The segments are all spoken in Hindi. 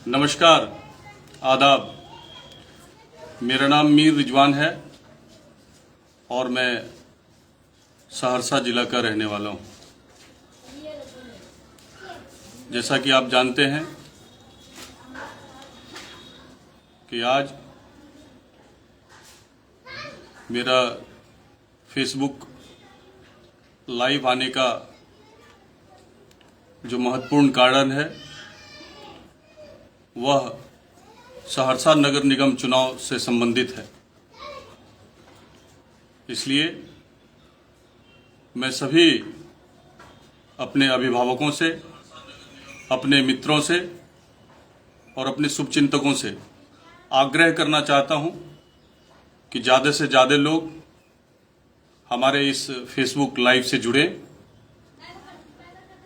नमस्कार, आदाब। मेरा नाम मीर रिजवान है और मैं सहरसा जिला का रहने वाला हूँ। जैसा कि आप जानते हैं कि आज मेरा फेसबुक लाइव आने का जो महत्वपूर्ण कारण है वह सहरसा नगर निगम चुनाव से संबंधित है। इसलिए मैं सभी अपने अभिभावकों से, अपने मित्रों से और अपने शुभचिंतकों से आग्रह करना चाहता हूं कि ज़्यादा से ज़्यादा लोग हमारे इस फेसबुक लाइव से जुड़ें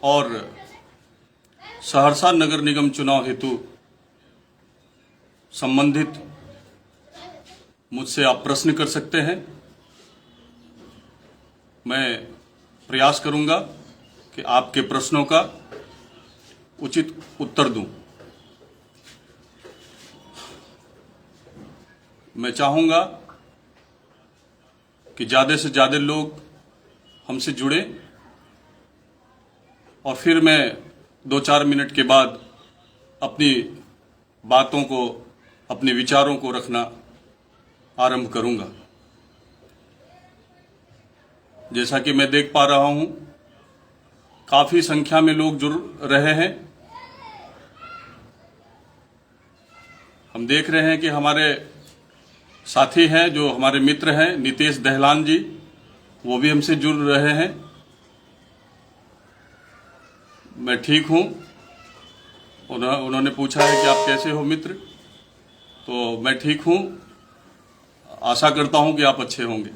और सहरसा नगर निगम चुनाव हेतु संबंधित मुझसे आप प्रश्न कर सकते हैं। मैं प्रयास करूंगा कि आपके प्रश्नों का उचित उत्तर दूं। मैं चाहूंगा कि ज़्यादा से ज़्यादा लोग हमसे जुड़ें और फिर मैं 2-4 मिनट के बाद अपनी बातों को, अपने विचारों को रखना आरंभ करूंगा। जैसा कि मैं देख पा रहा हूं, काफी संख्या में लोग जुड़ रहे हैं। हम देख रहे हैं कि हमारे साथी हैं, जो हमारे मित्र हैं, नितेश दहलान जी, वो भी हमसे जुड़ रहे हैं। मैं ठीक हूं। उन्होंने पूछा है कि आप कैसे हो मित्र, तो मैं ठीक हूं। आशा करता हूं कि आप अच्छे होंगे।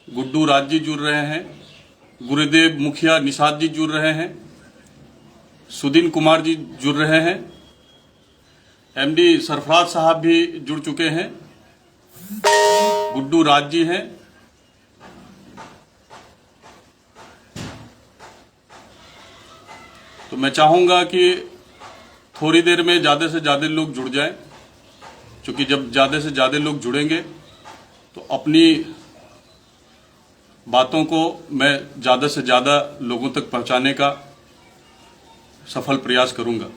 गुड्डू राज जी जुड़ रहे हैं, गुरुदेव मुखिया निषाद जी जुड़ रहे हैं, सुदीन कुमार जी जुड़ रहे हैं, एमडी सरफराज साहब भी जुड़ चुके हैं, गुड्डू राज जी हैं। तो मैं चाहूंगा कि थोड़ी देर में ज़्यादा से ज़्यादा लोग जुड़ जाएं, क्योंकि जब ज़्यादा से ज़्यादा लोग जुड़ेंगे तो अपनी बातों को मैं ज़्यादा से ज़्यादा लोगों तक पहुंचाने का सफल प्रयास करूंगा।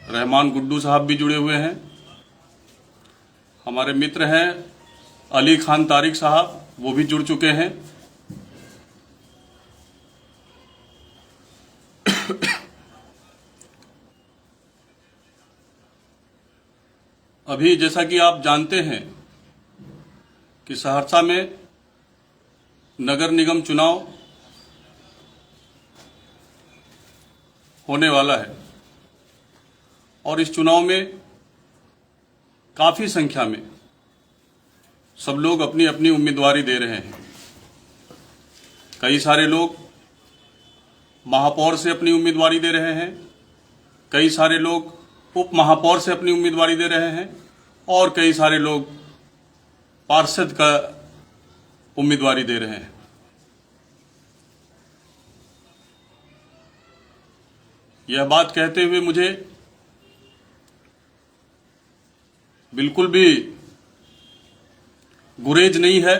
रहमान गुड्डू साहब भी जुड़े हुए हैं। हमारे मित्र हैं अली खान तारिक साहब, वो भी जुड़ चुके हैं। अभी जैसा कि आप जानते हैं कि सहरसा में नगर निगम चुनाव होने वाला है और इस चुनाव में काफी संख्या में सब लोग अपनी अपनी उम्मीदवारी दे रहे हैं। कई सारे लोग महापौर से अपनी उम्मीदवारी दे रहे हैं, कई सारे लोग उप महापौर से अपनी उम्मीदवारी दे रहे हैं और कई सारे लोग पार्षद का उम्मीदवारी दे रहे हैं। यह बात कहते हुए मुझे बिल्कुल भी गुरेज नहीं है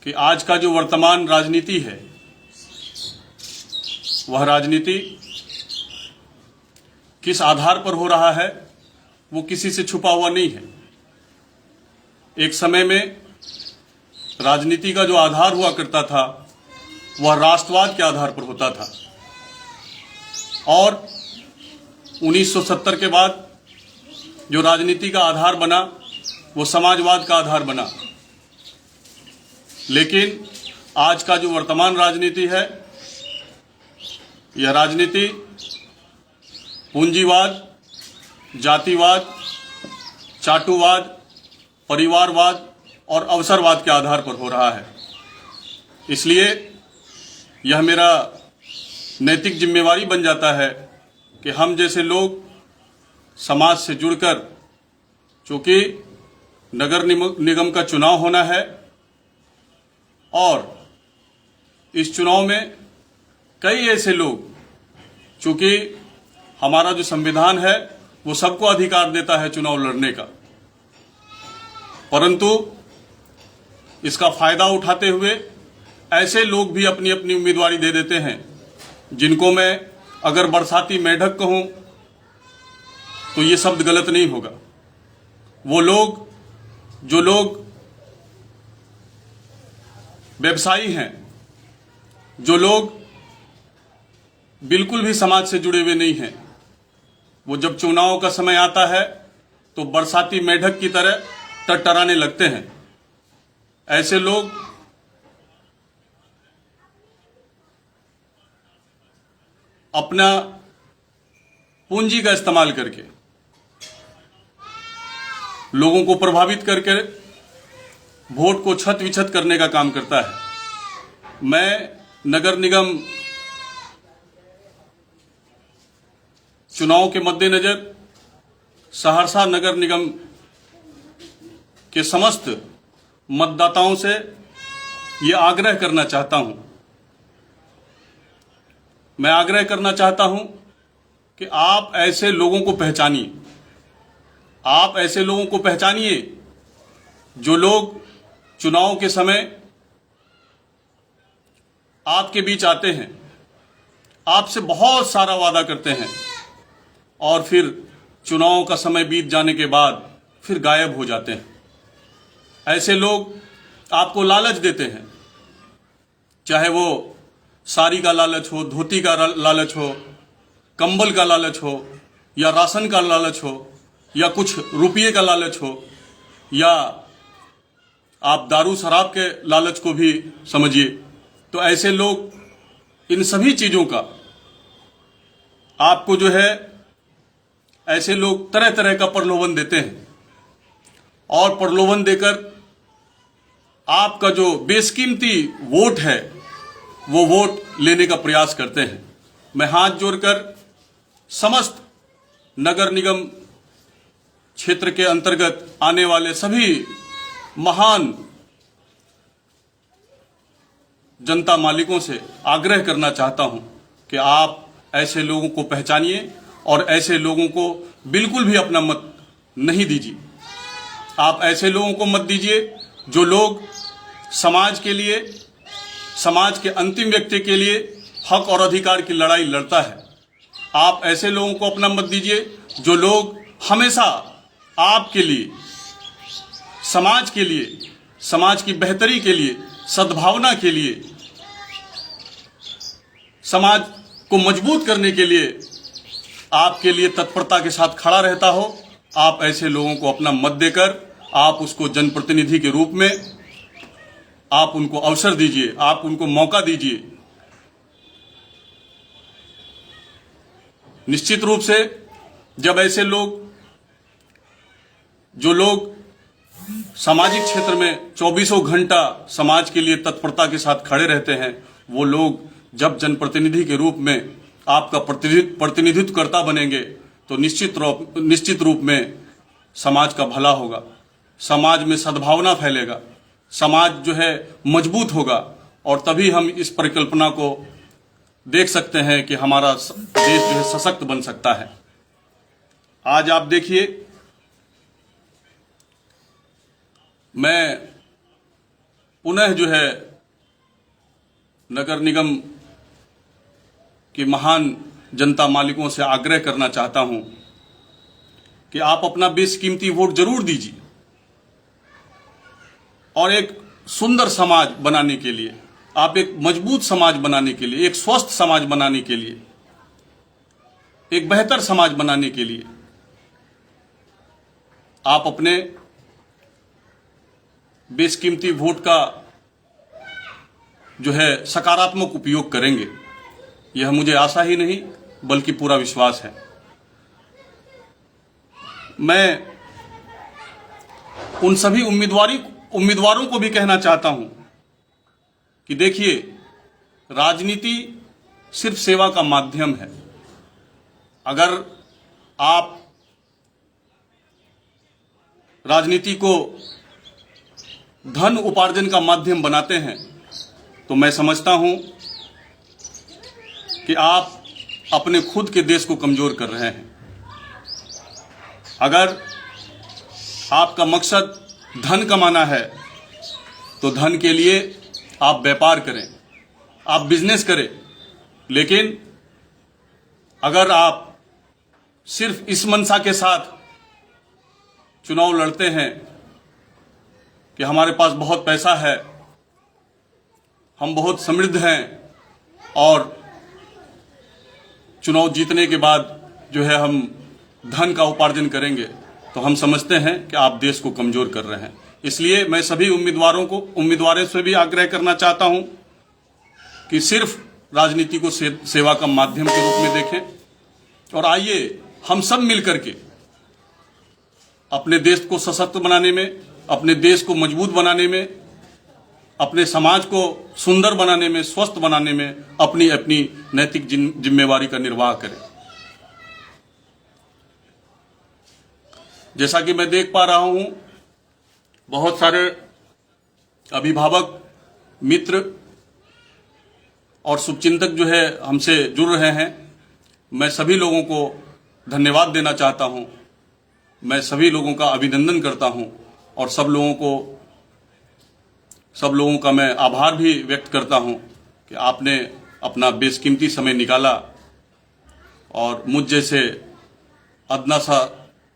कि आज का जो वर्तमान राजनीति है वह राजनीति किस आधार पर हो रहा है वो किसी से छुपा हुआ नहीं है। एक समय में राजनीति का जो आधार हुआ करता था वह राष्ट्रवाद के आधार पर होता था और 1970 के बाद जो राजनीति का आधार बना वो समाजवाद का आधार बना। लेकिन आज का जो वर्तमान राजनीति है, यह राजनीति पूंजीवाद, जातिवाद, चाटुवाद, परिवारवाद और अवसरवाद के आधार पर हो रहा है। इसलिए यह मेरा नैतिक जिम्मेवारी बन जाता है कि हम जैसे लोग समाज से जुड़कर, चूंकि नगर निगम का चुनाव होना है और इस चुनाव में कई ऐसे लोग, चूंकि हमारा जो संविधान है वो सबको अधिकार देता है चुनाव लड़ने का, परंतु इसका फायदा उठाते हुए ऐसे लोग भी अपनी अपनी उम्मीदवारी दे देते हैं, जिनको मैं अगर बरसाती मेढक कहूं तो ये शब्द गलत नहीं होगा। वो लोग, जो लोग व्यवसायी हैं, जो लोग बिल्कुल भी समाज से जुड़े हुए नहीं हैं, वो जब चुनाव का समय आता है तो बरसाती मेढक की तरह टरटराने लगते हैं। ऐसे लोग अपना पूंजी का इस्तेमाल करके लोगों को प्रभावित करके वोट को छत विछत करने का काम करता है। मैं नगर निगम चुनाव के मद्देनजर सहरसा नगर निगम के समस्त मतदाताओं से ये आग्रह करना चाहता हूं, मैं आग्रह करना चाहता हूं कि आप ऐसे लोगों को पहचानिए, आप ऐसे लोगों को पहचानिए जो लोग चुनाव के समय आपके बीच आते हैं, आपसे बहुत सारा वादा करते हैं और फिर चुनाव का समय बीत जाने के बाद फिर गायब हो जाते हैं। ऐसे लोग आपको लालच देते हैं, चाहे वो साड़ी का लालच हो, धोती का लालच हो, कंबल का लालच हो, या राशन का लालच हो, या कुछ रुपये का लालच हो, या आप दारू शराब के लालच को भी समझिए। तो ऐसे लोग इन सभी चीजों का आपको जो है, ऐसे लोग तरह तरह का प्रलोभन देते हैं और प्रलोभन देकर आपका जो बेशकीमती वोट है वो वोट लेने का प्रयास करते हैं। मैं हाथ जोड़कर समस्त नगर निगम क्षेत्र के अंतर्गत आने वाले सभी महान जनता मालिकों से आग्रह करना चाहता हूं कि आप ऐसे लोगों को पहचानिए और ऐसे लोगों को बिल्कुल भी अपना मत नहीं दीजिए। आप ऐसे लोगों को मत दीजिए जो लोग समाज के लिए, समाज के अंतिम व्यक्ति के लिए हक और अधिकार की लड़ाई लड़ता है। आप ऐसे लोगों को अपना मत दीजिए जो लोग हमेशा आपके लिए, समाज के लिए, समाज की बेहतरी के लिए, सद्भावना के लिए, समाज को मजबूत करने के लिए आपके लिए तत्परता के साथ खड़ा रहता हो। आप ऐसे लोगों को अपना मत देकर आप उसको जनप्रतिनिधि के रूप में आप उनको अवसर दीजिए, आप उनको मौका दीजिए। निश्चित रूप से जब ऐसे लोग, जो लोग सामाजिक क्षेत्र में 24 घंटा समाज के लिए तत्परता के साथ खड़े रहते हैं, वो लोग जब जनप्रतिनिधि के रूप में आपका प्रतिनिधित्वकर्ता बनेंगे तो निश्चित रूप में समाज का भला होगा, समाज में सद्भावना फैलेगा, समाज जो है मजबूत होगा और तभी हम इस परिकल्पना को देख सकते हैं कि हमारा देश जो है सशक्त बन सकता है। आज आप देखिए, मैं पुनः जो है नगर निगम के महान जनता मालिकों से आग्रह करना चाहता हूं कि आप अपना बेशकीमती वोट जरूर दीजिए और एक सुंदर समाज बनाने के लिए, आप एक मजबूत समाज बनाने के लिए, एक स्वस्थ समाज बनाने के लिए, एक बेहतर समाज बनाने के लिए आप अपने बेशकीमती वोट का जो है सकारात्मक उपयोग करेंगे, यह मुझे आशा ही नहीं बल्कि पूरा विश्वास है। मैं उन सभी उम्मीदवारों को भी कहना चाहता हूं कि देखिए, राजनीति सिर्फ सेवा का माध्यम है। अगर आप राजनीति को धन उपार्जन का माध्यम बनाते हैं तो मैं समझता हूं कि आप अपने खुद के देश को कमजोर कर रहे हैं। अगर आपका मकसद धन कमाना है तो धन के लिए आप व्यापार करें, आप बिजनेस करें, लेकिन अगर आप सिर्फ इस मंशा के साथ चुनाव लड़ते हैं कि हमारे पास बहुत पैसा है, हम बहुत समृद्ध हैं और चुनाव जीतने के बाद जो है हम धन का उपार्जन करेंगे, तो हम समझते हैं कि आप देश को कमजोर कर रहे हैं। इसलिए मैं सभी उम्मीदवारों से भी आग्रह करना चाहता हूं कि सिर्फ राजनीति को सेवा का माध्यम के रूप में देखें और आइए हम सब मिलकर के अपने देश को सशक्त बनाने में, अपने देश को मजबूत बनाने में, अपने समाज को सुंदर बनाने में, स्वस्थ बनाने में अपनी अपनी नैतिक जिम्मेवारी का निर्वाह करें। जैसा कि मैं देख पा रहा हूं, बहुत सारे अभिभावक, मित्र और शुभचिंतक जो है हमसे जुड़ रहे हैं। मैं सभी लोगों को धन्यवाद देना चाहता हूं, मैं सभी लोगों का अभिनंदन करता हूं और सब लोगों का मैं आभार भी व्यक्त करता हूं कि आपने अपना बेशकीमती समय निकाला और मुझ जैसे अदना सा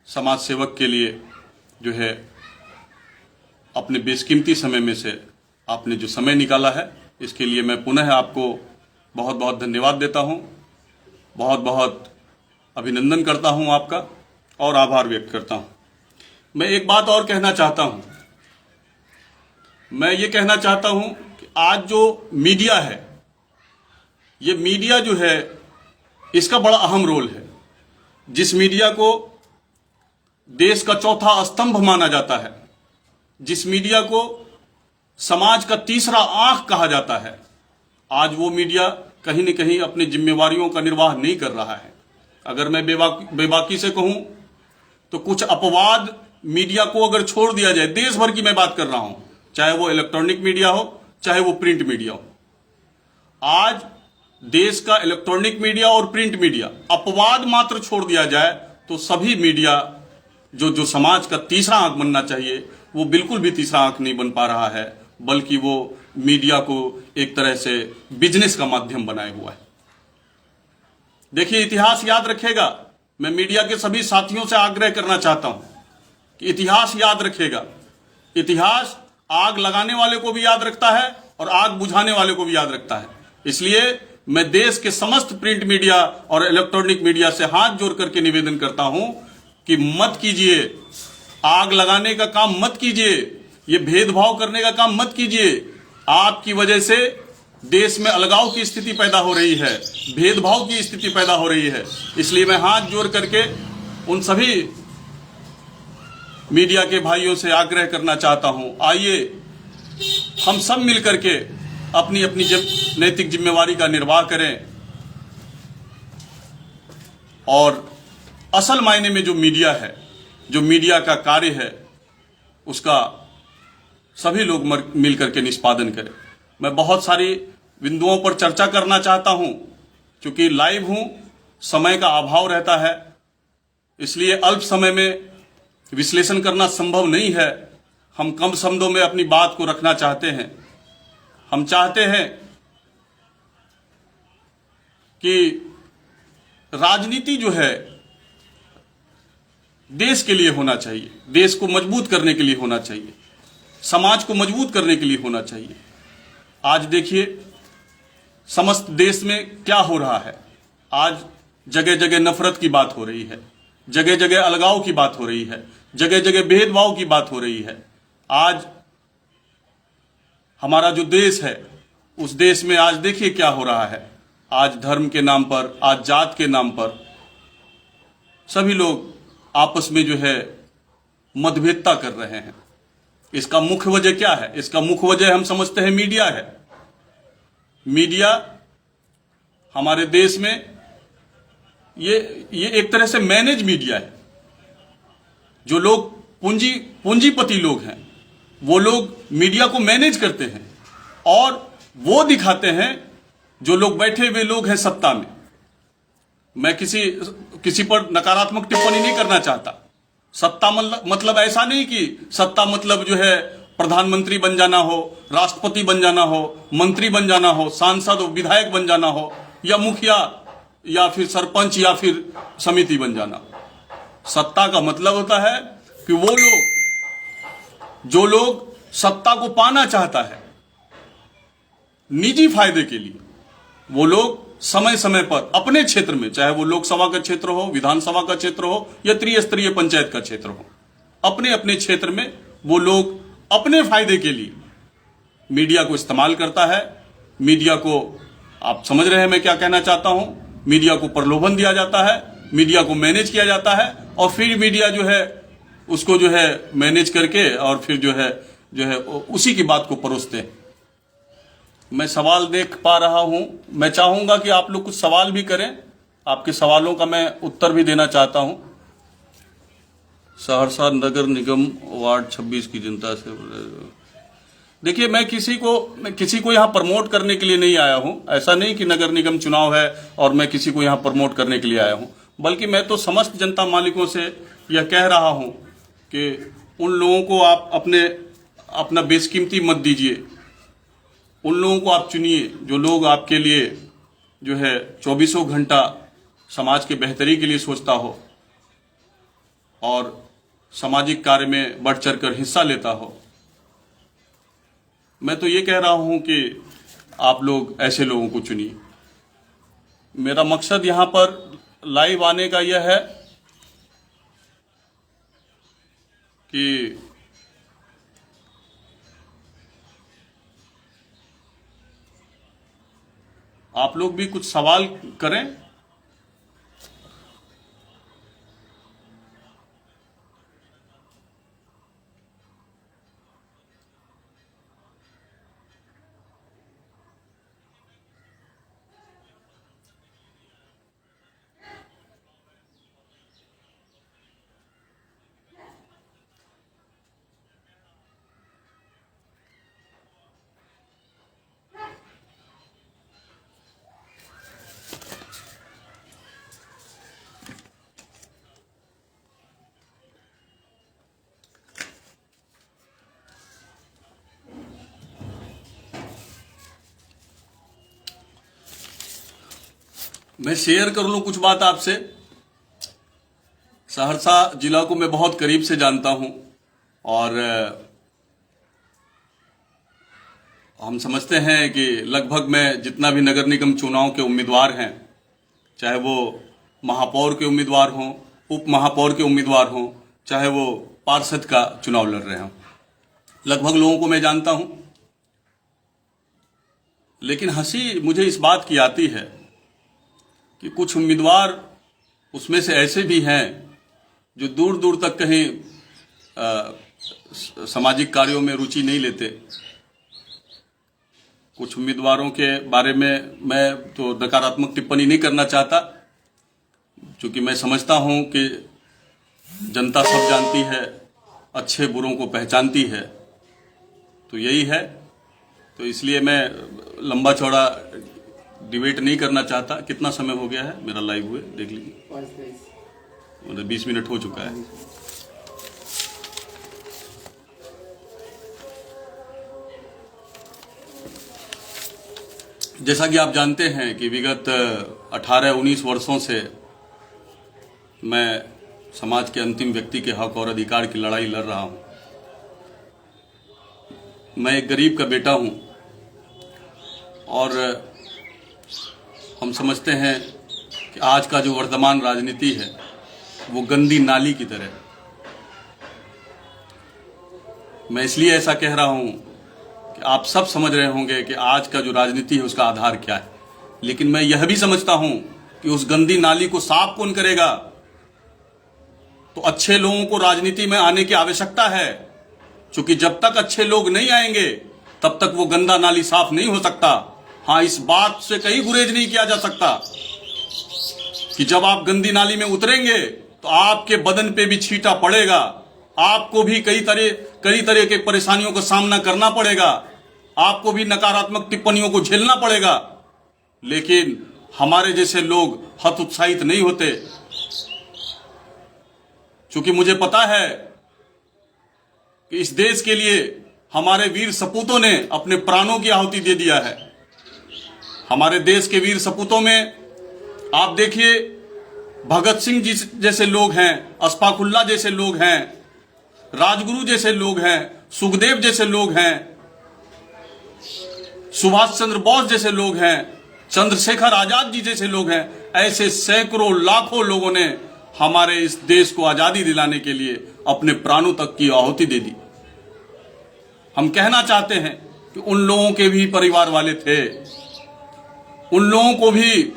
समाज सेवक के लिए जो है अपने बेशकीमती समय में से आपने जो समय निकाला है, इसके लिए मैं पुनः आपको बहुत बहुत धन्यवाद देता हूं, बहुत बहुत अभिनंदन करता हूं आपका और आभार व्यक्त करता हूं। मैं एक बात और कहना चाहता हूं, मैं ये कहना चाहता हूं कि आज जो मीडिया है, ये मीडिया जो है इसका बड़ा अहम रोल है। जिस मीडिया को देश का चौथा स्तंभ माना जाता है, जिस मीडिया को समाज का तीसरा आंख कहा जाता है, आज वो मीडिया कहीं न कहीं अपनी जिम्मेवारियों का निर्वाह नहीं कर रहा है। अगर मैं बेबाकी से कहूं तो कुछ अपवाद मीडिया को अगर छोड़ दिया जाए, देश भर की मैं बात कर रहा हूं, चाहे वो इलेक्ट्रॉनिक मीडिया हो, चाहे वो प्रिंट मीडिया हो, आज देश का इलेक्ट्रॉनिक मीडिया और प्रिंट मीडिया अपवाद मात्र छोड़ दिया जाए तो सभी मीडिया जो समाज का तीसरा आंख बनना चाहिए, वो बिल्कुल भी तीसरा आंख नहीं बन पा रहा है, बल्कि वो मीडिया को एक तरह से बिजनेस का माध्यम बनाए हुआ है। देखिए, इतिहास याद रखेगा। मैं मीडिया के सभी साथियों से आग्रह करना चाहता हूं कि इतिहास याद रखेगा। इतिहास आग लगाने वाले को भी याद रखता है और आग बुझाने वाले को भी याद रखता है। इसलिए मैं देश के समस्त प्रिंट मीडिया और इलेक्ट्रॉनिक मीडिया से हाथ जोड़ करके निवेदन करता हूं कि मत कीजिए, आग लगाने का काम मत कीजिए, ये भेदभाव करने का काम मत कीजिए। आपकी वजह से देश में अलगाव की स्थिति पैदा हो रही है, भेदभाव की स्थिति पैदा हो रही है। इसलिए मैं हाथ जोड़ करके उन सभी मीडिया के भाइयों से आग्रह करना चाहता हूं, आइए हम सब मिलकर के अपनी अपनी नैतिक जिम्मेवारी का निर्वाह करें और असल मायने में जो मीडिया है, जो मीडिया का कार्य है, उसका सभी लोग मिलकर के निष्पादन करें। मैं बहुत सारी बिंदुओं पर चर्चा करना चाहता हूं, क्योंकि लाइव हूं, समय का अभाव रहता है, इसलिए अल्प समय में विश्लेषण करना संभव नहीं है। हम कम शब्दों में अपनी बात को रखना चाहते हैं। हम चाहते हैं कि राजनीति जो है देश के लिए होना चाहिए, देश को मजबूत करने के लिए होना चाहिए, समाज को मजबूत करने के लिए होना चाहिए। आज देखिए समस्त देश में क्या हो रहा है। आज जगह जगह नफरत की बात हो रही है, जगह जगह अलगाव की बात हो रही है, जगह जगह भेदभाव की बात हो रही है। आज हमारा जो देश है, उस देश में आज देखिए क्या हो रहा है। आज धर्म के नाम पर, आज जात के नाम पर सभी लोग आपस में जो है मतभेदता कर रहे हैं। इसका मुख्य वजह क्या है? इसका मुख्य वजह हम समझते हैं मीडिया है। मीडिया हमारे देश में ये एक तरह से मैनेज मीडिया है। जो लोग पूंजीपति लोग हैं, वो लोग मीडिया को मैनेज करते हैं और वो दिखाते हैं जो लोग बैठे हुए लोग हैं सत्ता में। मैं किसी पर नकारात्मक टिप्पणी नहीं करना चाहता। सत्ता मतलब ऐसा नहीं कि सत्ता मतलब जो है प्रधानमंत्री बन जाना हो, राष्ट्रपति बन जाना हो, मंत्री बन जाना हो, सांसद विधायक बन जाना हो, या मुखिया या फिर सरपंच या फिर समिति बन जाना। सत्ता का मतलब होता है कि वो लोग जो लोग सत्ता को पाना चाहता है निजी फायदे के लिए, वो लोग समय समय पर अपने क्षेत्र में, चाहे वो लोकसभा का क्षेत्र हो, विधानसभा का क्षेत्र हो या त्रिस्तरीय पंचायत का क्षेत्र हो, अपने अपने क्षेत्र में वो लोग अपने फायदे के लिए मीडिया को इस्तेमाल करता है। मीडिया को, आप समझ रहे हैं मैं क्या कहना चाहता हूं, मीडिया को प्रलोभन दिया जाता है, मीडिया को मैनेज किया जाता है और फिर मीडिया जो है उसको जो है मैनेज करके और फिर जो है उसी की बात को परोसते हैं। मैं सवाल देख पा रहा हूं, मैं चाहूंगा कि आप लोग कुछ सवाल भी करें। आपके सवालों का मैं उत्तर भी देना चाहता हूं। सहरसा नगर निगम वार्ड 26 की जनता से, देखिए मैं किसी को यहां प्रमोट करने के लिए नहीं आया हूं। ऐसा नहीं कि नगर निगम चुनाव है और मैं किसी को यहां प्रमोट करने के लिए आया हूं, बल्कि मैं तो समस्त जनता मालिकों से यह कह रहा हूं कि उन लोगों को आप अपना बेशकीमती मत दीजिए। उन लोगों को आप चुनिए जो लोग आपके लिए जो है 24 घंटा समाज के बेहतरी के लिए सोचता हो और सामाजिक कार्य में बढ़ चढ़ कर हिस्सा लेता हो। मैं तो ये कह रहा हूं कि आप लोग ऐसे लोगों को चुनिए। मेरा मकसद यहां पर लाइव आने का यह है कि आप लोग भी कुछ सवाल करें। मैं शेयर कर लूं कुछ बात आपसे। सहरसा जिला को मैं बहुत करीब से जानता हूं और हम समझते हैं कि लगभग में जितना भी नगर निगम चुनाव के उम्मीदवार हैं, चाहे वो महापौर के उम्मीदवार हों, उप महापौर के उम्मीदवार हों, चाहे वो पार्षद का चुनाव लड़ रहे हों, लगभग लोगों को मैं जानता हूं। लेकिन हंसी मुझे इस बात की आती है कि कुछ उम्मीदवार उसमें से ऐसे भी हैं जो दूर दूर तक कहीं सामाजिक कार्यों में रुचि नहीं लेते। कुछ उम्मीदवारों के बारे में मैं तो नकारात्मक टिप्पणी नहीं करना चाहता, क्योंकि मैं समझता हूं कि जनता सब जानती है, अच्छे बुरों को पहचानती है। तो यही है, तो इसलिए मैं लंबा चौड़ा डिबेट नहीं करना चाहता। कितना समय हो गया है मेरा लाइव हुए, देख लीजिए, मतलब 20 मिनट हो चुका है। जैसा कि आप जानते हैं कि विगत 18-19 वर्षों से मैं समाज के अंतिम व्यक्ति के हक और अधिकार की लड़ाई लड़ रहा हूं। मैं एक गरीब का बेटा हूं और हम समझते हैं कि आज का जो वर्तमान राजनीति है वो गंदी नाली की तरह। मैं इसलिए ऐसा कह रहा हूं कि आप सब समझ रहे होंगे कि आज का जो राजनीति है उसका आधार क्या है, लेकिन मैं यह भी समझता हूं कि उस गंदी नाली को साफ कौन करेगा। तो अच्छे लोगों को राजनीति में आने की आवश्यकता है, क्योंकि जब तक अच्छे लोग नहीं आएंगे तब तक वो गंदा नाली साफ नहीं हो सकता। हाँ, इस बात से कहीं गुरेज नहीं किया जा सकता कि जब आप गंदी नाली में उतरेंगे तो आपके बदन पे भी छींटा पड़ेगा, आपको भी कई तरह के परेशानियों का सामना करना पड़ेगा, आपको भी नकारात्मक टिप्पणियों को झेलना पड़ेगा, लेकिन हमारे जैसे लोग हतोत्साहित नहीं होते, क्योंकि मुझे पता है कि इस देश के लिए हमारे वीर सपूतों ने अपने प्राणों की आहुति दे दिया है। हमारे देश के वीर सपूतों में आप देखिए, भगत सिंह जी जैसे लोग हैं, अशफाक उल्लाह जैसे लोग हैं, राजगुरु जैसे लोग हैं, सुखदेव जैसे लोग हैं, सुभाष चंद्र बोस जैसे लोग हैं, चंद्रशेखर आजाद जी जैसे लोग हैं। ऐसे सैकड़ों लाखों लोगों ने हमारे इस देश को आजादी दिलाने के लिए अपने प्राणों तक की आहुति दे दी। हम कहना चाहते हैं कि उन लोगों के भी परिवार वाले थे, उन लोगों को भी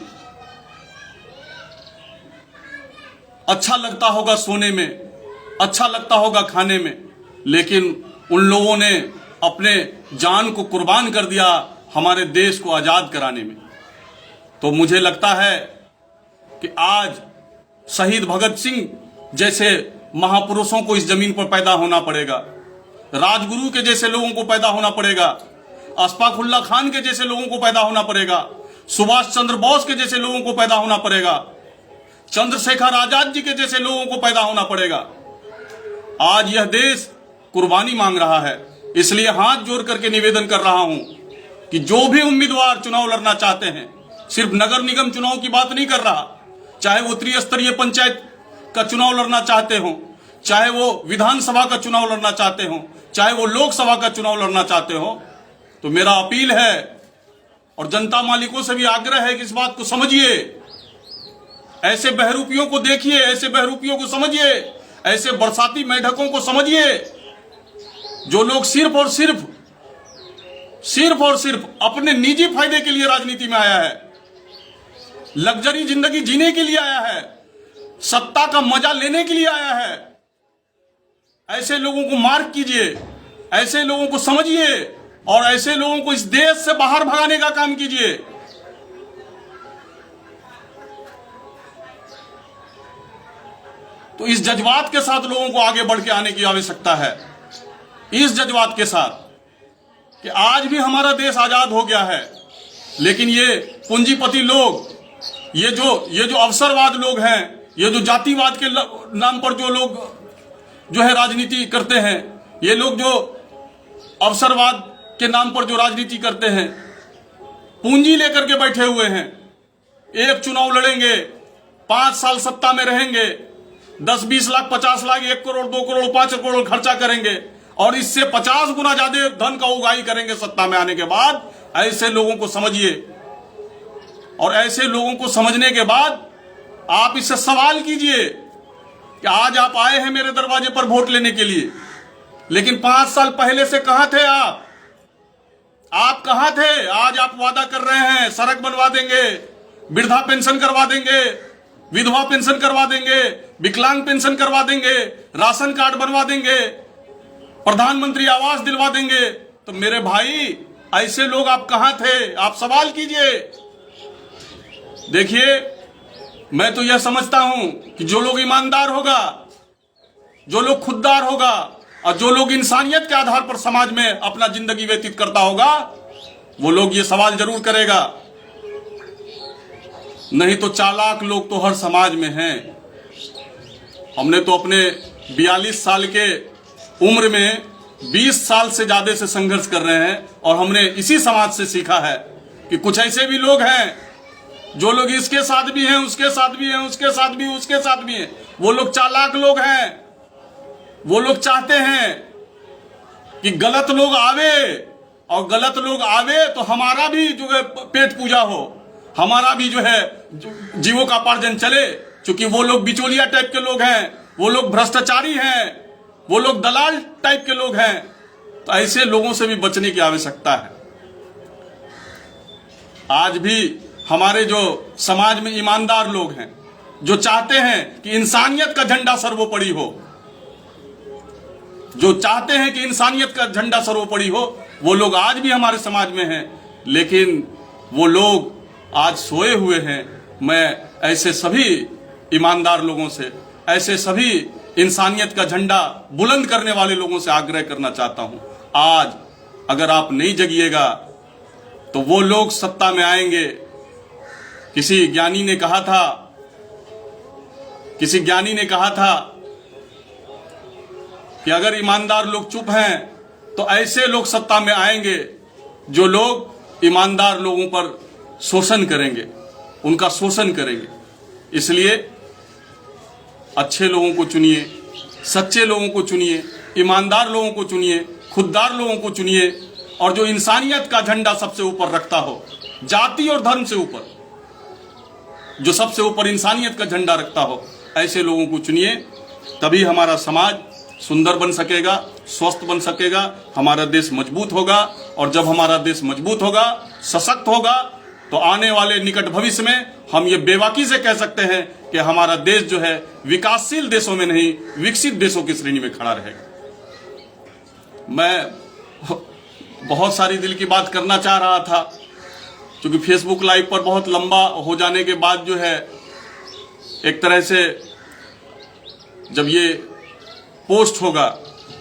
अच्छा लगता होगा सोने में, अच्छा लगता होगा खाने में, लेकिन उन लोगों ने अपने जान को कुर्बान कर दिया हमारे देश को आजाद कराने में। तो मुझे लगता है कि आज शहीद भगत सिंह जैसे महापुरुषों को इस जमीन पर पैदा होना पड़ेगा, राजगुरु के जैसे लोगों को पैदा होना पड़ेगा, अशफाक उल्लाह खान के जैसे लोगों को पैदा होना पड़ेगा, सुभाष चंद्र बोस के जैसे लोगों को पैदा होना पड़ेगा, चंद्रशेखर आजाद जी के जैसे लोगों को पैदा होना पड़ेगा। आज यह देश कुर्बानी मांग रहा है, इसलिए हाथ जोड़ करके निवेदन कर रहा हूं कि जो भी उम्मीदवार चुनाव लड़ना चाहते हैं, सिर्फ नगर निगम चुनाव की बात नहीं कर रहा, चाहे वो त्रिस्तरीय पंचायत का चुनाव लड़ना चाहते हो, चाहे वो विधानसभा का चुनाव लड़ना चाहते हो, चाहे वो लोकसभा का चुनाव लड़ना चाहते हो, तो मेरा अपील है और जनता मालिकों से भी आग्रह है कि इस बात को समझिए, ऐसे बहरूपियों को देखिए, ऐसे बहरूपियों को समझिए, ऐसे बरसाती मेढकों को समझिए, जो लोग सिर्फ और सिर्फ अपने निजी फायदे के लिए राजनीति में आया है, लग्जरी जिंदगी जीने के लिए आया है, सत्ता का मजा लेने के लिए आया है। ऐसे लोगों को मार्क कीजिए, ऐसे लोगों को समझिए और ऐसे लोगों को इस देश से बाहर भगाने का काम कीजिए। तो इस जज्बात के साथ लोगों को आगे बढ़ के आने की आवश्यकता है, इस जज्बात के साथ कि आज भी हमारा देश आजाद हो गया है, लेकिन ये पूंजीपति लोग, ये जो अवसरवाद लोग हैं, ये जो जातिवाद के नाम पर जो लोग जो है राजनीति करते हैं, ये लोग जो अवसरवाद के नाम पर जो राजनीति करते हैं, पूंजी लेकर के बैठे हुए हैं। एक चुनाव लड़ेंगे, 5 साल सत्ता में रहेंगे, 10-20 लाख 50 लाख 1 करोड़ 2 करोड़ 5 करोड़ खर्चा करेंगे और इससे 50 गुना ज्यादा धन का उगाही करेंगे सत्ता में आने के बाद। ऐसे लोगों को समझिए और ऐसे लोगों को समझने के बाद आप इससे सवाल कीजिए कि आज आप आए हैं मेरे दरवाजे पर वोट लेने के लिए, लेकिन 5 साल पहले से कहां थे आप कहां थे? आज आप वादा कर रहे हैं सड़क बनवा देंगे, वृद्धा पेंशन करवा देंगे, विधवा पेंशन करवा देंगे, विकलांग पेंशन करवा देंगे, राशन कार्ड बनवा देंगे, प्रधानमंत्री आवास दिलवा देंगे। तो मेरे भाई, ऐसे लोग आप कहां थे? आप सवाल कीजिए। देखिए, मैं तो यह समझता हूं कि जो लोग ईमानदार होगा, जो लोग खुददार होगा और जो लोग इंसानियत के आधार पर समाज में अपना जिंदगी व्यतीत करता होगा, वो लोग ये सवाल जरूर करेगा। नहीं तो चालाक लोग तो हर समाज में हैं। हमने तो अपने 42 साल के उम्र में 20 साल से ज्यादा से संघर्ष कर रहे हैं और हमने इसी समाज से सीखा है कि कुछ ऐसे भी लोग हैं जो लोग इसके साथ भी हैं, उसके साथ भी हैं, उसके साथ भी, उसके साथ भी हैं। वो लोग चालाक लोग हैं। वो लोग चाहते हैं कि गलत लोग आवे और गलत लोग आवे तो हमारा भी जो है पेट पूजा हो, हमारा भी जो है जीवों का उपार्जन चले। क्योंकि वो लोग बिचौलिया टाइप के लोग हैं, वो लोग भ्रष्टाचारी हैं, वो लोग दलाल टाइप के लोग हैं। तो ऐसे लोगों से भी बचने की आवश्यकता है। आज भी हमारे जो समाज में ईमानदार लोग हैं, जो चाहते हैं कि इंसानियत का झंडा सर्वोपरि हो, जो चाहते हैं कि इंसानियत का झंडा सर्वोपरि हो, वो लोग आज भी हमारे समाज में हैं। लेकिन वो लोग आज सोए हुए हैं। मैं ऐसे सभी ईमानदार लोगों से, ऐसे सभी इंसानियत का झंडा बुलंद करने वाले लोगों से आग्रह करना चाहता हूं। आज अगर आप नहीं जगिएगा तो वो लोग सत्ता में आएंगे। किसी ज्ञानी ने कहा था कि अगर ईमानदार लोग चुप हैं तो ऐसे लोग सत्ता में आएंगे जो लोग ईमानदार लोगों पर शोषण करेंगे, उनका शोषण करेंगे। इसलिए अच्छे लोगों को चुनिए, सच्चे लोगों को चुनिए, ईमानदार लोगों को चुनिए, खुददार लोगों को चुनिए, और जो इंसानियत का झंडा सबसे ऊपर रखता हो, जाति और धर्म से ऊपर, जो सबसे ऊपर इंसानियत का झंडा रखता हो, ऐसे लोगों को चुनिए। तभी हमारा समाज सुंदर बन सकेगा, स्वस्थ बन सकेगा, हमारा देश मजबूत होगा। और जब हमारा देश मजबूत होगा, सशक्त होगा, तो आने वाले निकट भविष्य में हम ये बेबाकी से कह सकते हैं कि हमारा देश जो है विकासशील देशों में नहीं, विकसित देशों की श्रेणी में खड़ा रहेगा। मैं बहुत सारी दिल की बात करना चाह रहा था, क्योंकि फेसबुक लाइव पर बहुत लंबा हो जाने के बाद जो है एक तरह से जब ये पोस्ट होगा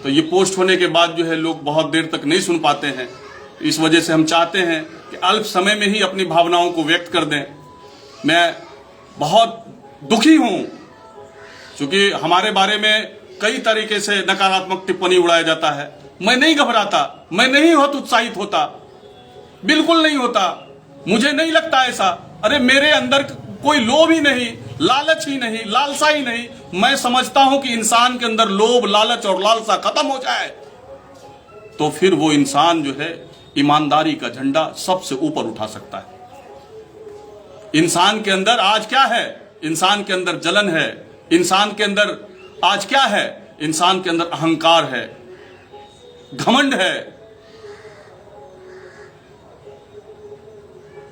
तो ये पोस्ट होने के बाद जो है लोग बहुत देर तक नहीं सुन पाते हैं। इस वजह से हम चाहते हैं कि अल्प समय में ही अपनी भावनाओं को व्यक्त कर दें। मैं बहुत दुखी हूं, क्योंकि हमारे बारे में कई तरीके से नकारात्मक टिप्पणी उड़ाया जाता है। मैं नहीं घबराता, मैं नहीं हतोत्साहित होता, बिल्कुल नहीं होता, मुझे नहीं लगता ऐसा। अरे मेरे अंदर कोई लोभ ही नहीं, लालच ही नहीं, लालसा ही नहीं। मैं समझता हूं कि इंसान के अंदर लोभ, लालच और लालसा खत्म हो जाए तो फिर वो इंसान जो है ईमानदारी का झंडा सबसे ऊपर उठा सकता है। इंसान के अंदर आज क्या है? इंसान के अंदर जलन है। इंसान के अंदर आज क्या है? इंसान के अंदर अहंकार है, घमंड है।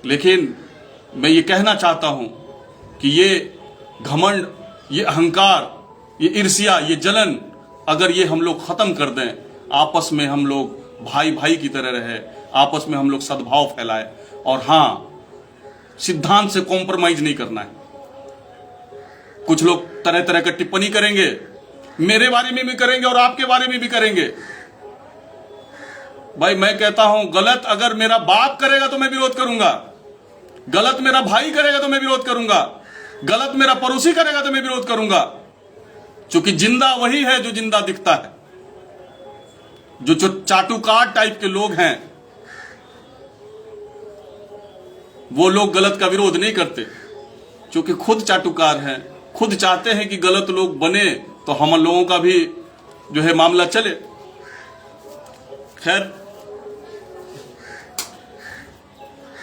लेकिन मैं ये कहना चाहता हूं कि ये घमंड, ये अहंकार, ये ईर्ष्या, ये जलन अगर ये हम लोग खत्म कर दें, आपस में हम लोग भाई भाई की तरह रहे, आपस में हम लोग सद्भाव फैलाए, और हां, सिद्धांत से कॉम्प्रोमाइज नहीं करना है। कुछ लोग तरह तरह की टिप्पणी करेंगे, मेरे बारे में भी करेंगे और आपके बारे में भी करेंगे। भाई मैं कहता हूं, गलत अगर मेरा बाप करेगा तो मैं विरोध करूंगा, गलत मेरा भाई करेगा तो मैं विरोध करूंगा, गलत मेरा पड़ोसी करेगा तो मैं विरोध करूंगा, क्योंकि जिंदा वही है जो जिंदा दिखता है। जो चाटुकार टाइप के लोग हैं वो लोग गलत का विरोध नहीं करते, क्योंकि खुद चाटुकार हैं, खुद चाहते हैं कि गलत लोग बने तो हम लोगों का भी जो है मामला चले। खैर,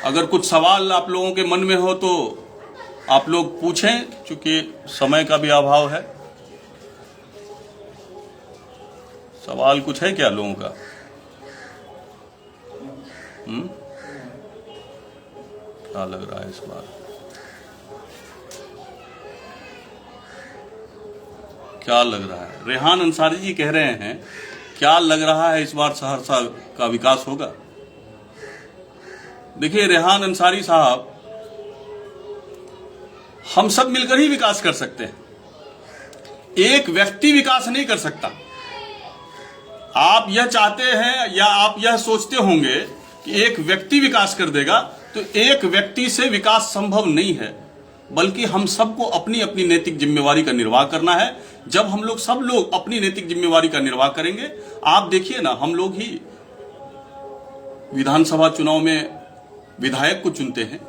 अगर कुछ सवाल आप लोगों के मन में हो तो आप लोग पूछें, क्योंकि समय का भी अभाव है। सवाल कुछ है क्या लोगों का? क्या लग रहा है इस बार? क्या लग रहा है? रेहान अंसारी जी कह रहे हैं, क्या लग रहा है इस बार सहरसा का विकास होगा? देखिए रेहान अंसारी साहब, हम सब मिलकर ही विकास कर सकते हैं। एक व्यक्ति विकास नहीं कर सकता। आप यह चाहते हैं या आप यह सोचते होंगे कि एक व्यक्ति विकास कर देगा, तो एक व्यक्ति से विकास संभव नहीं है, बल्कि हम सबको अपनी अपनी नैतिक जिम्मेवारी का निर्वाह करना है। जब हम लोग सब लोग अपनी नैतिक जिम्मेवारी का निर्वाह करेंगे, आप देखिए ना, हम लोग ही विधानसभा चुनाव में विधायक को चुनते हैं,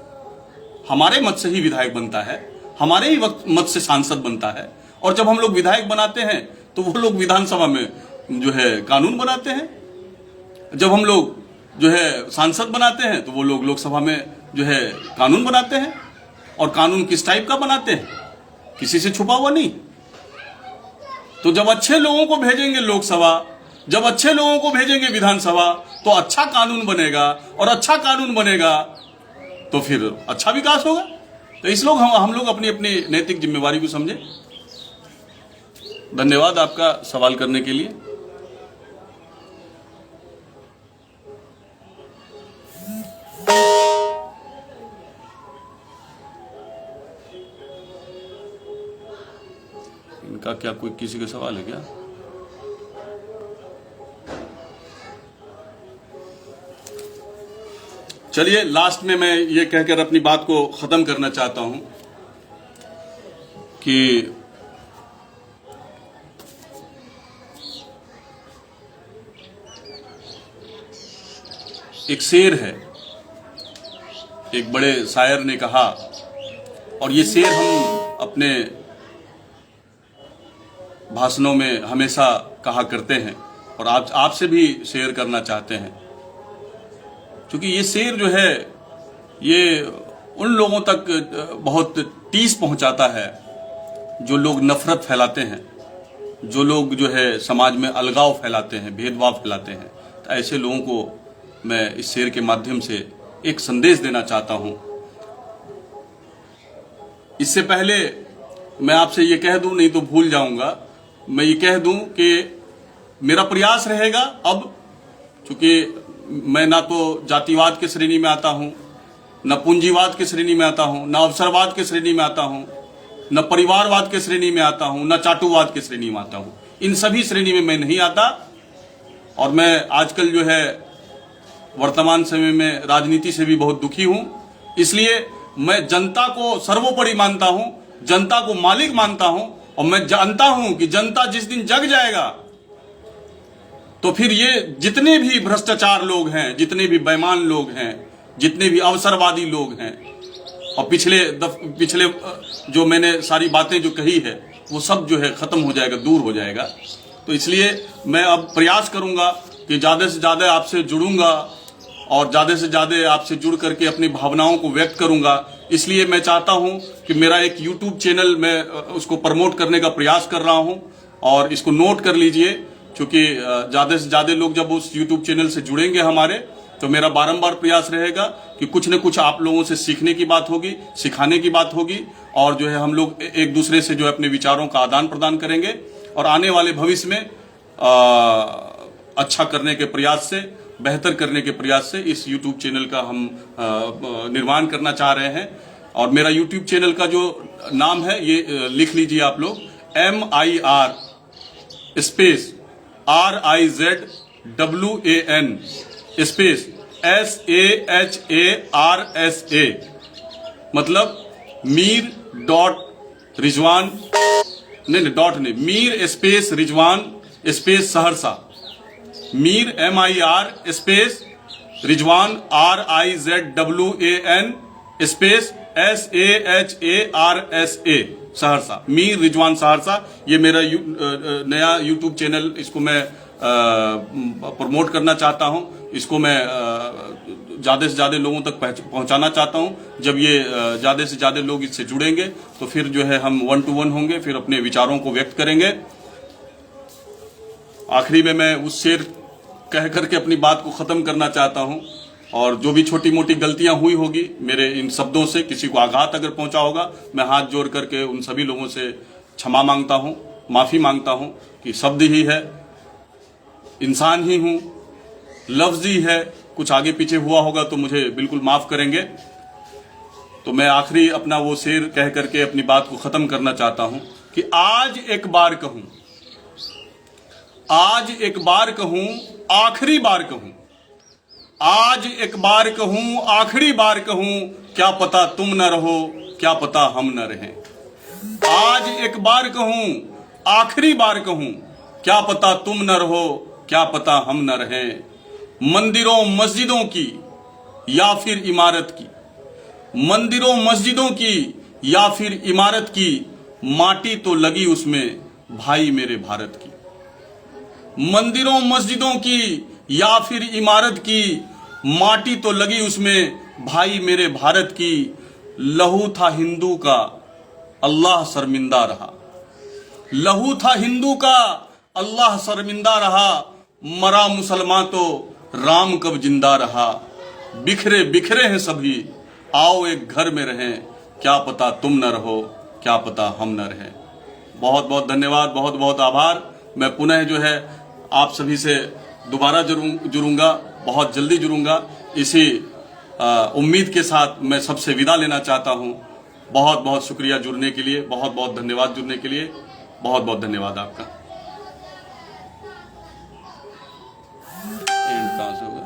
हमारे मत से ही विधायक बनता है, हमारे ही मत से सांसद बनता है, और जब हम लोग विधायक बनाते हैं तो वो लोग विधानसभा में जो है कानून बनाते हैं, जब हम लोग जो है सांसद बनाते हैं तो वो लोग लोकसभा में जो है कानून बनाते हैं। और कानून किस टाइप का बनाते हैं? किसी से छुपा हुआ नहीं। तो जब अच्छे लोगों को भेजेंगे लोकसभा, जब अच्छे लोगों को भेजेंगे विधानसभा, तो अच्छा कानून बनेगा, और अच्छा कानून बनेगा तो फिर अच्छा विकास होगा। तो इस लोग हम लोग अपनी अपनी नैतिक जिम्मेवारी को समझें। धन्यवाद आपका सवाल करने के लिए। इनका क्या कोई किसी का सवाल है क्या? चलिए लास्ट में मैं ये कहकर अपनी बात को खत्म करना चाहता हूं कि एक शेर है, एक बड़े शायर ने कहा, और ये शेर हम अपने भाषणों में हमेशा कहा करते हैं और आपसे भी शेयर करना चाहते हैं, क्योंकि ये शेर जो है ये उन लोगों तक बहुत टीस पहुंचाता है जो लोग नफरत फैलाते हैं, जो लोग जो है समाज में अलगाव फैलाते हैं, भेदभाव फैलाते हैं। तो ऐसे लोगों को मैं इस शेर के माध्यम से एक संदेश देना चाहता हूं। इससे पहले मैं आपसे ये कह दूं, नहीं तो भूल जाऊंगा, मैं ये कह दूं कि मेरा प्रयास रहेगा अब, क्योंकि मैं ना तो जातिवाद की श्रेणी में आता हूं, न पूंजीवाद की श्रेणी में आता हूं, न अवसरवाद की श्रेणी में आता हूं, न परिवारवाद की श्रेणी में आता हूं, न चाटुवाद की श्रेणी में आता हूं। इन सभी श्रेणी में मैं नहीं आता। और मैं आजकल जो है वर्तमान समय में राजनीति से भी बहुत दुखी हूं, इसलिए मैं जनता को सर्वोपरि मानता हूं, जनता को मालिक मानता हूं, और मैं जानता हूं कि जनता जिस दिन जग जाएगा तो फिर ये जितने भी भ्रष्टाचार लोग हैं, जितने भी बेईमान लोग हैं, जितने भी अवसरवादी लोग हैं, और पिछले जो मैंने सारी बातें जो कही है वो सब जो है खत्म हो जाएगा, दूर हो जाएगा। तो इसलिए मैं अब प्रयास करूंगा कि ज्यादा से ज्यादा आपसे जुड़ूंगा और ज्यादा से ज्यादा आपसे जुड़ करके अपनी भावनाओं को व्यक्त करूंगा। इसलिए मैं चाहता हूं कि मेरा एक यूट्यूब चैनल, मैं उसको प्रमोट करने का प्रयास कर रहा हूं, और इसको नोट कर लीजिए, क्योंकि ज्यादा से ज्यादा लोग जब उस यूट्यूब चैनल से जुड़ेंगे हमारे, तो मेरा बारंबार प्रयास रहेगा कि कुछ न कुछ आप लोगों से सीखने की बात होगी, सिखाने की बात होगी, और जो है हम लोग एक दूसरे से जो है अपने विचारों का आदान प्रदान करेंगे, और आने वाले भविष्य में अच्छा करने के प्रयास से, बेहतर करने के प्रयास से इस यूट्यूब चैनल का हम निर्माण करना चाह रहे हैं। और मेरा यूट्यूब चैनल का जो नाम है ये लिख लीजिए आप लोग, MIR space RIZWAN space SAHARSA, मतलब मीर डॉट रिजवान, नहीं डॉट नहीं, Mir space Rizwan space Saharsa, Mir MIR space Rizwan RIZWAN space SAHARSA Saharsa, Mir Rizwan Saharsa. ये मेरा नया यूट्यूब चैनल, इसको मैं प्रमोट करना चाहता हूं, इसको मैं ज्यादा से ज्यादा लोगों तक पहुंचाना चाहता हूं। जब ये ज्यादा से ज्यादा लोग इससे जुड़ेंगे तो फिर जो है हम 1 to 1 होंगे, फिर अपने विचारों को व्यक्त करेंगे। आखिरी में मैं उस शेर कह करके अपनी बात को खत्म करना चाहता हूं, और जो भी छोटी मोटी गलतियां हुई होगी मेरे इन शब्दों से, किसी को आघात अगर पहुंचा होगा, मैं हाथ जोड़ करके उन सभी लोगों से क्षमा मांगता हूं, माफी मांगता हूं कि शब्द ही है, इंसान ही हूं, लफ्ज ही है, कुछ आगे पीछे हुआ होगा तो मुझे बिल्कुल माफ करेंगे। तो मैं आखिरी अपना वो शेर कह करके अपनी बात को खत्म करना चाहता हूं कि आज एक बार कहूं, आज एक बार कहूं, आखिरी बार कहूं, आज एक बार कहूं, आखिरी बार कहूं, क्या पता तुम न रहो, क्या पता हम न रहें। आज एक बार कहूं, आखिरी बार कहूं, क्या पता तुम न रहो, क्या पता हम न रहें। मंदिरों मस्जिदों की या फिर इमारत की, मंदिरों मस्जिदों की या फिर इमारत की, माटी तो लगी उसमें भाई मेरे भारत की। मंदिरों मस्जिदों की या फिर इमारत की, माटी तो लगी उसमें भाई मेरे भारत की। लहू था हिंदू का, अल्लाह शर्मिंदा रहा। लहू था हिंदू का, अल्लाह शर्मिंदा रहा। मरा मुसलमान तो राम कब जिंदा रहा। बिखरे बिखरे हैं सभी, आओ एक घर में रहें, क्या पता तुम न रहो, क्या पता हम न रहें। बहुत बहुत धन्यवाद, बहुत बहुत आभार। मैं पुनः जो है आप सभी से दोबारा जुड़ूंगा, बहुत जल्दी जुड़ूंगा। इसी उम्मीद के साथ मैं सबसे विदा लेना चाहता हूं। बहुत बहुत शुक्रिया जुड़ने के लिए, बहुत बहुत धन्यवाद जुड़ने के लिए, बहुत बहुत धन्यवाद आपका। एंड कहां से होगा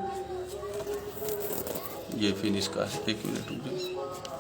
ये फिनिश का है, 1 मिनट रुक जाओ।